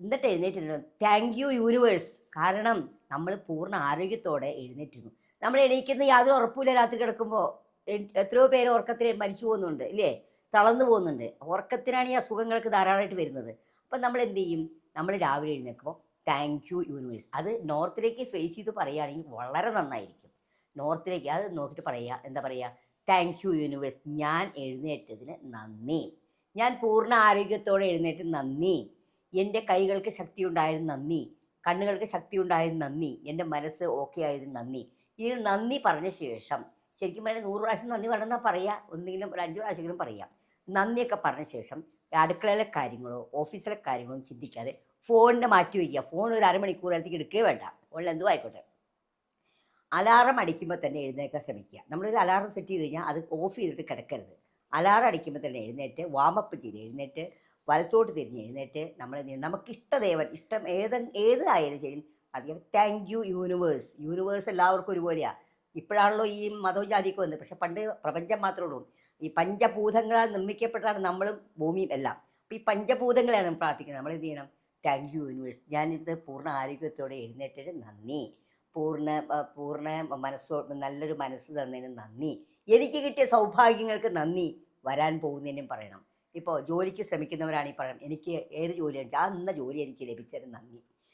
എന്നിട്ട് എഴുന്നേറ്റിരുന്നു. Thank you universe. കാരണം നമ്മൾ പൂർണ്ണ ആരോഗ്യത്തോടെ എഴുന്നേറ്റിരുന്നു. നമ്മൾ എണീക്കുന്ന യാതൊരു ഉറപ്പുമില്ല രാത്രി കിടക്കുമ്പോൾ. എത്രയോ പേര് ഉറക്കത്തിൽ മരിച്ചു പോകുന്നുണ്ട് ഇല്ലേ? തളർന്നു പോകുന്നുണ്ട്. ഉറക്കത്തിനാണ് ഈ അസുഖങ്ങൾക്ക് ധാരാളമായിട്ട് വരുന്നത്. അപ്പം നമ്മൾ എന്ത് ചെയ്യും? നമ്മൾ രാവിലെ എഴുന്നേൽക്കുമ്പോൾ താങ്ക് യു യൂണിവേഴ്സ്. അത് നോർത്തിലേക്ക് ഫേസ് ചെയ്ത് പറയുകയാണെങ്കിൽ വളരെ നന്നായിരിക്കും. നോർത്തിലേക്ക് അത് നോക്കിയിട്ട് പറയുക, എന്താ പറയുക? Thank you universe. ഞാൻ എഴുന്നേറ്റതിന് നന്ദി. ഞാൻ പൂർണ്ണ ആരോഗ്യത്തോടെ എഴുന്നേറ്റ് നന്ദി. എൻ്റെ കൈകൾക്ക് ശക്തി ഉണ്ടായതിന് നന്ദി. കണ്ണുകൾക്ക് ശക്തി ഉണ്ടായതിന് നന്ദി. എൻ്റെ മനസ്സ് ഓക്കെ ആയതിന് നന്ദി. ഇത് നന്ദി പറഞ്ഞ ശേഷം ശരിക്കും പറഞ്ഞാൽ 100 പ്രാവശ്യം നന്ദി പറഞ്ഞാൽ പറയുക, ഒന്നെങ്കിലും ഒരു 5 പ്രാവശ്യമെങ്കിലും പറയാം. നന്ദിയൊക്കെ പറഞ്ഞ ശേഷം അടുക്കളയിലെ കാര്യങ്ങളോ ഓഫീസിലെ കാര്യങ്ങളോ ചിന്തിക്കാതെ ഫോണിനെ മാറ്റി വയ്ക്കുക. ഫോൺ ഒരു അരമണിക്കൂർ നേരത്തേക്ക് എടുക്കുകയേ വേണ്ട. ഫോണിൽ എന്തോ ആയിക്കോട്ടെ. അലാറം അടിക്കുമ്പോൾ തന്നെ എഴുന്നേൽക്കാൻ ശ്രമിക്കുക. നമ്മളൊരു അലാറം സെറ്റ് ചെയ്ത് കഴിഞ്ഞാൽ അത് ഓഫ് ചെയ്തിട്ട് കിടക്കരുത്. അലാറം അടിക്കുമ്പോൾ തന്നെ എഴുന്നേറ്റ് വാമപ്പ് ചെയ്ത് എഴുന്നേറ്റ് വലത്തോട്ട് തിരിഞ്ഞ് എഴുന്നേറ്റ് നമ്മൾ നമുക്കിഷ്ടദേവൻ ഇഷ്ടം ഏതായാലും ശരി അധികം താങ്ക് യു യൂണിവേഴ്സ്. യൂണിവേഴ്സ് എല്ലാവർക്കും ഒരുപോലെയാണ്. ഇപ്പോഴാണല്ലോ ഈ മതവും ജാതിയൊക്കെ വന്നത്. പക്ഷെ പണ്ട് പ്രപഞ്ചം മാത്രമേ ഉള്ളൂ. ഈ പഞ്ചഭൂതങ്ങളാൽ നിർമ്മിക്കപ്പെട്ടാണ് നമ്മളും ഭൂമിയും എല്ലാം. അപ്പോൾ ഈ പഞ്ചഭൂതങ്ങളെയാണ് നമ്മൾ പ്രാർത്ഥിക്കുന്നത്. നമ്മൾ എന്ത് ചെയ്യണം? Thank you universe. ഞാനിത് പൂർണ്ണ ആരോഗ്യത്തോടെ എഴുന്നേറ്റതിന് നന്ദി. പൂർണ്ണ നല്ലൊരു മനസ്സ് തന്നതിന് നന്ദി. എനിക്ക് കിട്ടിയ സൗഭാഗ്യങ്ങൾക്ക് നന്ദി. വരാൻ പോകുന്നതിനും പറയണം. ഇപ്പോൾ ജോലിക്ക് ശ്രമിക്കുന്നവരാണെങ്കിൽ പറയണം, എനിക്ക് ഏത് ജോലിയാണ് ആ ഇന്ന ജോലി എനിക്ക് ലഭിച്ചതിന് നന്ദി.